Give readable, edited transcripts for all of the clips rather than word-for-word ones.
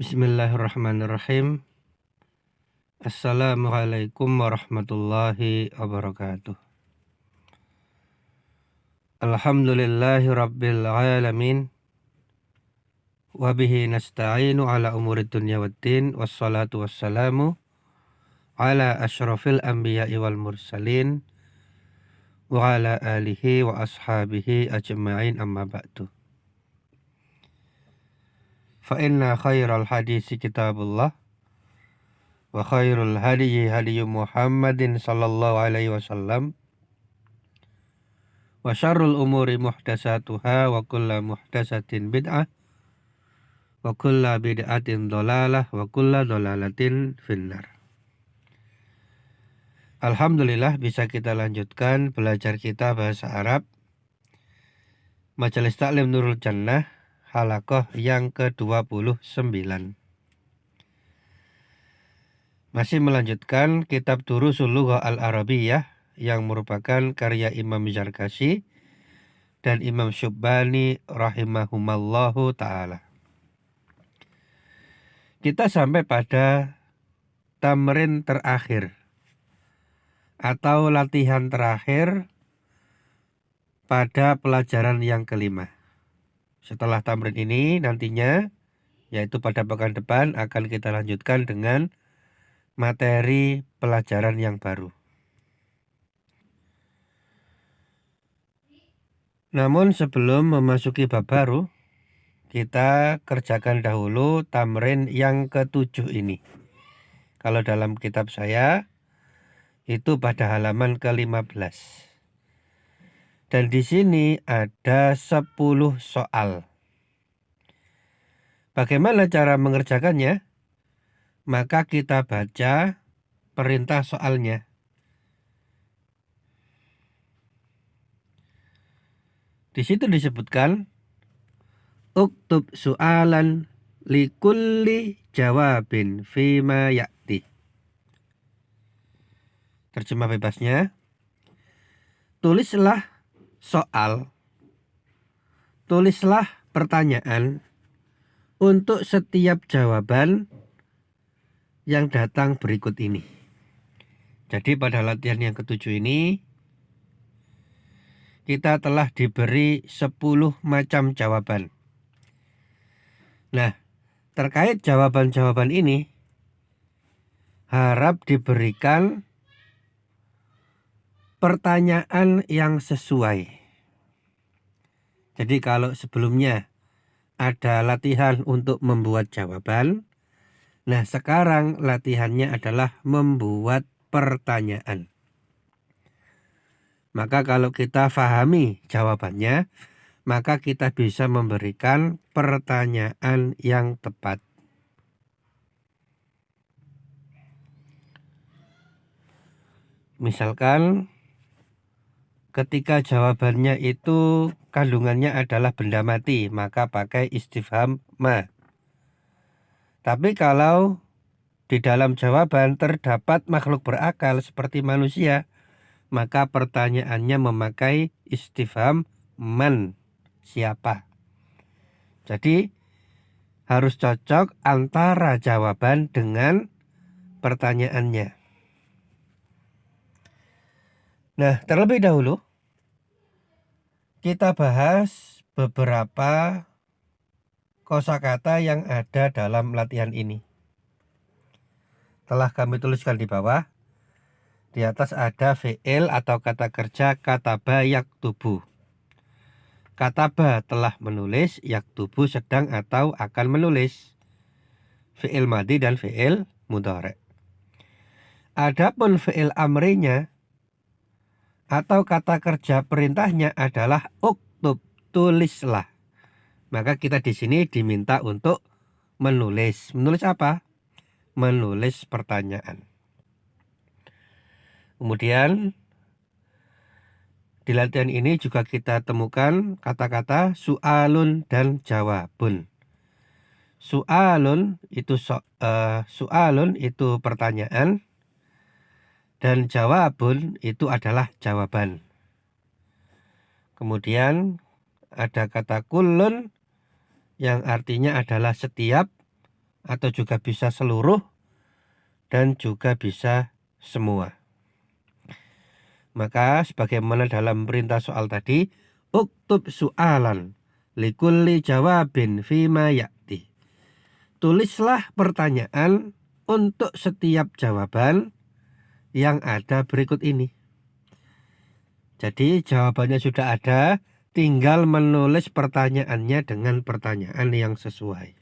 Bismillahirrahmanirrahim. Assalamualaikum warahmatullahi wabarakatuh. Alhamdulillahi rabbil alamin. Wabihi nasta'inu ala umuri dunya waddin. Wassalatu wassalamu ala ashrafil anbiya'i wal mursalin. Wa ala alihi wa ashabihi ajma'in amma ba'du. Fa inna khairal hadisi kitabullah. Wa khairul hadiyi hadiyu Muhammadin sallallahu alaihi wasallam. Wa syarrul umuri muhdasatuhah wa kulla muhdasatin bid'ah wa kulla bid'atin dhalalah wa kulla dhalalatin finnar. Alhamdulillah bisa kita lanjutkan belajar kita bahasa Arab Majelis Taklim Nurul Jannah halaqah yang ke-29. Masih melanjutkan kitab Durusul Lughah Al-Arabiyyah yang merupakan karya Imam Zarkashi dan Imam Syubbani rahimahumallahu ta'ala. Kita sampai pada tamrin terakhir atau latihan terakhir pada pelajaran yang kelima. Setelah tamrin ini nantinya, yaitu pada pekan depan, akan kita lanjutkan dengan materi pelajaran yang baru. Namun sebelum memasuki bab baru, kita kerjakan dahulu tamrin yang ke-7 ini. Kalau dalam kitab saya, itu pada halaman ke-15. Dan di sini ada 10 soal. Bagaimana cara mengerjakannya? Maka kita baca perintah soalnya. Di situ disebutkan uktub su'alan likulli jawabin fima ya'ti. Terjemah bebasnya, tulislah soal, tulislah pertanyaan untuk setiap jawaban yang datang berikut ini. Jadi pada latihan yang ke-7 ini, kita telah diberi 10 macam jawaban. Nah, terkait jawaban-jawaban ini, harap diberikan pertanyaan yang sesuai. Jadi kalau sebelumnya ada latihan untuk membuat jawaban, nah sekarang latihannya adalah membuat pertanyaan. Maka kalau kita pahami jawabannya, maka kita bisa memberikan pertanyaan yang tepat. Misalkan ketika jawabannya itu kandungannya adalah benda mati, maka pakai istifham ma. Tapi kalau di dalam jawaban terdapat makhluk berakal seperti manusia, maka pertanyaannya memakai istifham man, siapa. Jadi harus cocok antara jawaban dengan pertanyaannya. Nah, terlebih dahulu kita bahas beberapa kosakata yang ada dalam latihan ini. Telah kami tuliskan di bawah. Di atas ada fi'il atau kata kerja kataba yaktubu. Kataba telah menulis, yaktubu sedang atau akan menulis. Fi'il madhi dan fi'il mudhari'. Adapun fi'il amrinya atau kata kerja perintahnya adalah uktub, tulislah. Maka kita di sini diminta untuk menulis. Menulis apa? Menulis pertanyaan. Kemudian di latihan ini juga kita temukan kata-kata su'alun dan jawabun. Su'alun itu pertanyaan dan jawabun itu adalah jawaban. Kemudian ada kata kullun yang artinya adalah setiap atau juga bisa seluruh dan juga bisa semua. Maka sebagaimana dalam perintah soal tadi, uktub su'alan likulli jawabin fima ya'ti. Tulislah pertanyaan untuk setiap jawaban yang ada berikut ini. Jadi jawabannya sudah ada, tinggal menulis pertanyaannya dengan pertanyaan yang sesuai.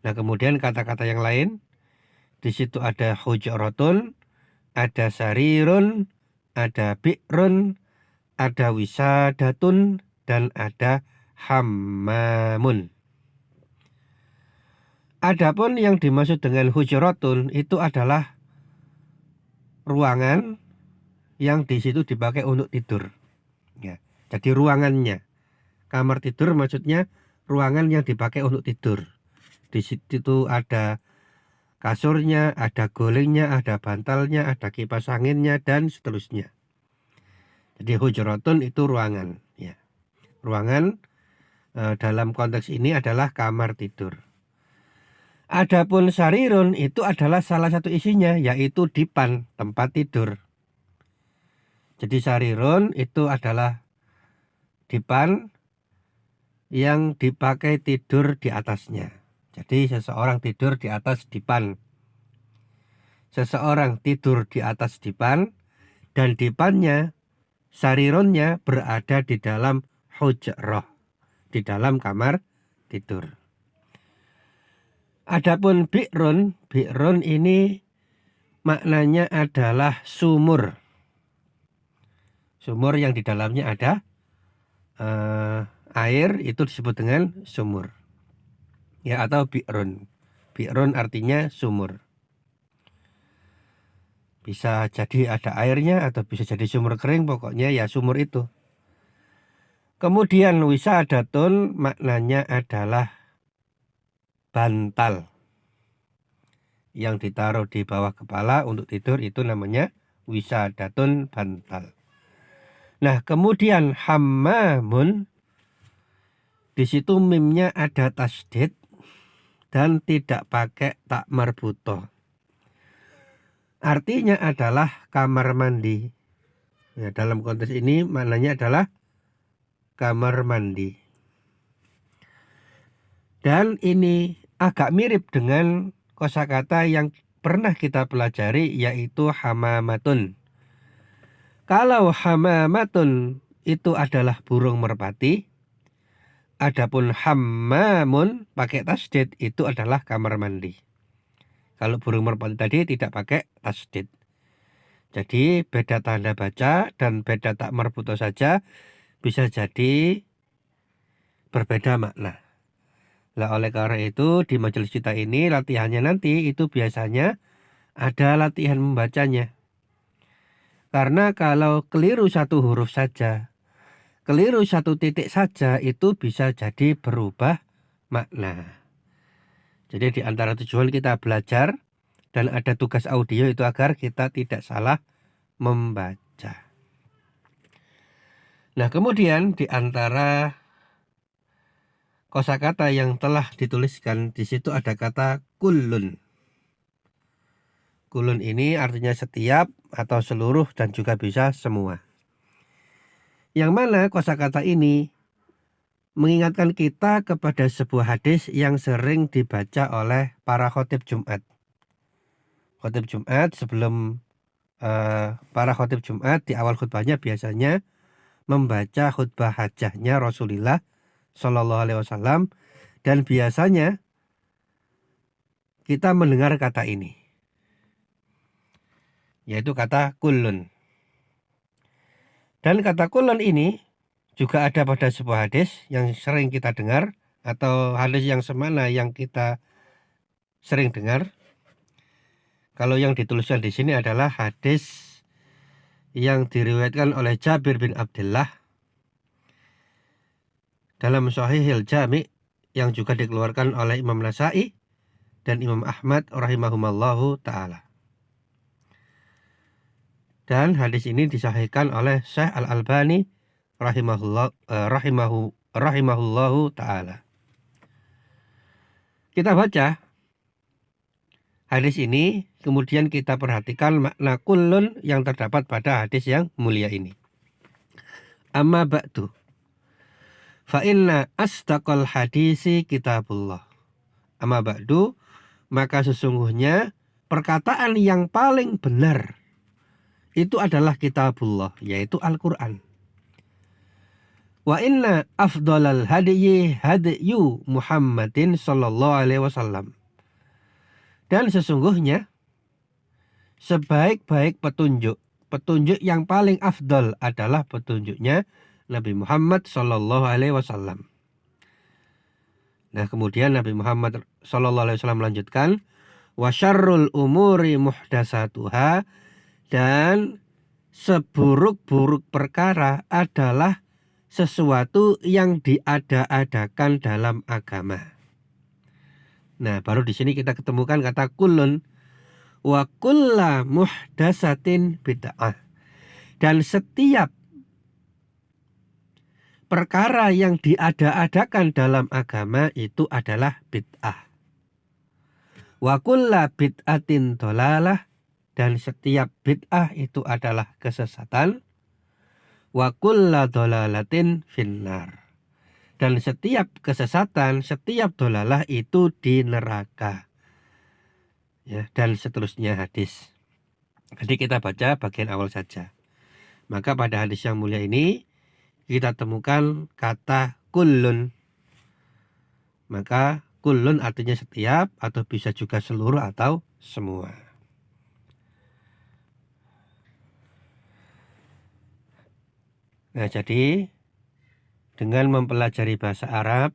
Nah, kemudian kata-kata yang lain, di situ ada hujuratun, ada sarirun, ada bi'run, ada wisadatun, dan ada hammamun. Adapun yang dimaksud dengan hujuratun itu adalah ruangan yang di situ dipakai untuk tidur. Ya, jadi ruangannya. Kamar tidur maksudnya ruangan yang dipakai untuk tidur. Di situ ada kasurnya, ada gulingnya, ada bantalnya, ada kipas anginnya, dan seterusnya. Jadi hujuratun itu ruangan. Ya. Ruangan dalam konteks ini adalah kamar tidur. Adapun sarirun itu adalah salah satu isinya, yaitu dipan, tempat tidur. Jadi sarirun itu adalah dipan yang dipakai tidur di atasnya. Jadi seseorang tidur di atas dipan. Seseorang tidur di atas dipan, dan dipannya, sarirunnya berada di dalam hujrah, di dalam kamar tidur. Adapun bi'run ini maknanya adalah sumur. Sumur yang di dalamnya ada air, itu disebut dengan sumur. Ya, atau bi'run. Bi'run artinya sumur. Bisa jadi ada airnya atau bisa jadi sumur kering, pokoknya ya sumur itu. Kemudian wisadatun maknanya adalah bantal yang ditaruh di bawah kepala untuk tidur, itu namanya wisadatun, bantal. Nah, kemudian hammamun, di situ mimnya ada tasdid dan tidak pakai tak marbutoh. Artinya adalah kamar mandi. Ya, dalam konteks ini maknanya adalah kamar mandi. Dan ini agak mirip dengan kosakata yang pernah kita pelajari, yaitu hamamatun. Kalau hamamatun itu adalah burung merpati, adapun hammamun pakai tasdid itu adalah kamar mandi. Kalau burung merpati tadi tidak pakai tasdid. Jadi beda tanda baca dan beda tak marbutoh saja bisa jadi berbeda makna. Nah, oleh karena itu di majelis kita ini latihannya nanti itu biasanya ada latihan membacanya. Karena kalau keliru satu huruf saja, keliru satu titik saja, itu bisa jadi berubah makna. Jadi di antara tujuan kita belajar dan ada tugas audio itu agar kita tidak salah membaca. Nah, kemudian di antara kosakata yang telah dituliskan di situ ada kata kullun. Kulun ini artinya setiap atau seluruh dan juga bisa semua. Yang mana kosakata ini mengingatkan kita kepada sebuah hadis yang sering dibaca oleh para khotib Jumat. Khotib Jumat sebelum para khotib Jumat di awal khutbahnya biasanya membaca khutbah hajahnya Rasulullah Shallallahu Alaihi Wasallam, dan biasanya kita mendengar kata ini, yaitu kata kulun. Dan kata kulun ini juga ada pada sebuah hadis yang sering kita dengar, atau hadis yang semana yang kita sering dengar. Kalau yang dituliskan di sini adalah hadis yang diriwayatkan oleh Jabir bin Abdullah dalam Shahihil Jami' yang juga dikeluarkan oleh Imam Nasa'i dan Imam Ahmad rahimahumallahu ta'ala. Dan hadis ini disahihkan oleh Syekh Al-Albani rahimahullahu ta'ala. Kita baca hadis ini, kemudian kita perhatikan makna kullun yang terdapat pada hadis yang mulia ini. Amma ba'du, fa inna asdaqal hadisi kitabullah. Amma ba'du, maka sesungguhnya perkataan yang paling benar itu adalah kitabullah, yaitu Al-Quran. Wa inna afdalal hadyi hadyu Muhammadin sallallahu alaihi wasallam. Dan sesungguhnya sebaik-baik petunjuk yang paling afdal adalah petunjuknya Nabi Muhammad sallallahu alaihi wasallam. Nah, kemudian Nabi Muhammad sallallahu alaihi wasallam melanjutkan, wa syarrul umuri muhdatsatuha, dan seburuk-buruk perkara adalah sesuatu yang diada-adakan dalam agama. Nah, baru di sini kita ketemukan kata kullun, wa kulla muhdatsatin bid'ah. Dan setiap perkara yang diada-adakan dalam agama itu adalah bid'ah. Wa kulla bid'atin dhalalah, dan setiap bid'ah itu adalah kesesatan. Wa kulla dhalalatin finnar, dan setiap kesesatan, setiap dhalalah itu di neraka. Ya, dan seterusnya hadis. Jadi kita baca bagian awal saja. Maka pada hadis yang mulia ini kita temukan kata kullun. Maka kullun artinya setiap, atau bisa juga seluruh atau semua. Nah, jadi dengan mempelajari bahasa Arab,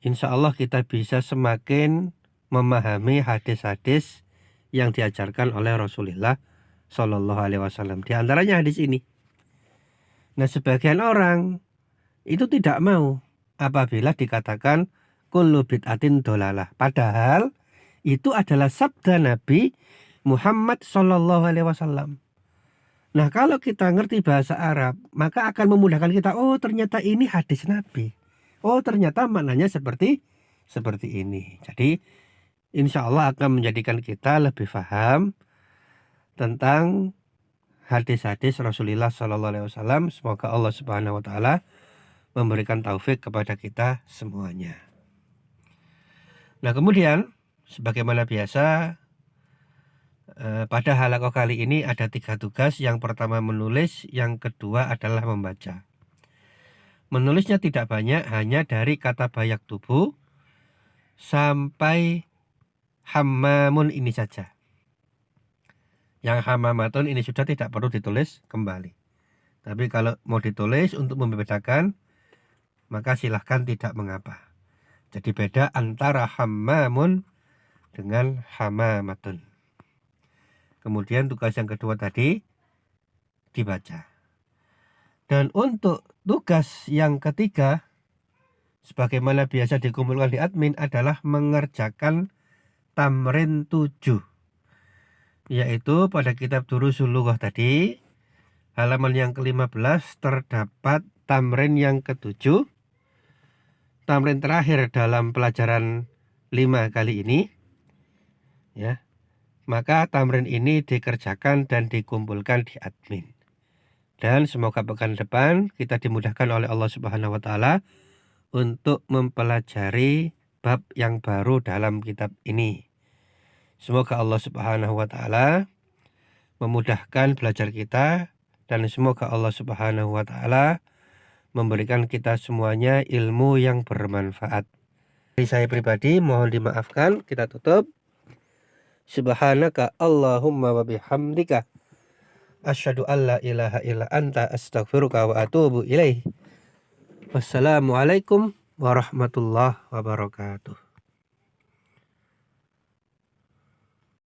insya Allah kita bisa semakin memahami hadis-hadis yang diajarkan oleh Rasulullah Shallallahu Alaihi Wasallam. Di antaranya hadis ini. Nah, sebagian orang itu tidak mau apabila dikatakan kullu bid'atin dhalalah. Padahal itu adalah sabda Nabi Muhammad Shallallahu Alaihi Wasallam. Nah, kalau kita ngerti bahasa Arab, maka akan memudahkan kita. Oh, ternyata ini hadis Nabi. Oh, ternyata maknanya seperti ini. Jadi, insya Allah akan menjadikan kita lebih paham tentang hadis-hadis Rasulullah Sallallahu Alaihi Wasallam. Semoga Allah Subhanahu Wa Taala memberikan taufik kepada kita semuanya. Nah, kemudian sebagaimana biasa, pada halaqah kali ini ada 3 tugas. Yang pertama menulis, yang kedua adalah membaca. Menulisnya tidak banyak, hanya dari kata bayak tubuh sampai hammamun ini saja. Yang hamamatun ini sudah tidak perlu ditulis kembali. Tapi kalau mau ditulis untuk membedakan, maka silahkan, tidak mengapa. Jadi beda antara hammamun dengan hamamatun. Kemudian tugas yang kedua tadi dibaca. Dan untuk tugas yang ketiga, sebagaimana biasa dikumpulkan di admin, adalah mengerjakan tamrin 7. Yaitu pada kitab Durusul Lughah tadi, halaman yang ke-15 terdapat tamrin yang ke-7. Tamrin terakhir dalam pelajaran 5 kali ini. Ya. Maka tamrin ini dikerjakan dan dikumpulkan di admin. Dan semoga pekan depan kita dimudahkan oleh Allah Subhanahu Wa Taala untuk mempelajari bab yang baru dalam kitab ini. Semoga Allah Subhanahu Wa Taala memudahkan belajar kita, dan semoga Allah Subhanahu Wa Taala memberikan kita semuanya ilmu yang bermanfaat. Dari saya pribadi mohon dimaafkan. Kita tutup. Subhanaka Allahumma wa bihamdika asyhadu an la ilaha illa anta astaghfiruka wa atubu ilaih. Wassalamualaikum warahmatullahi wabarakatuh.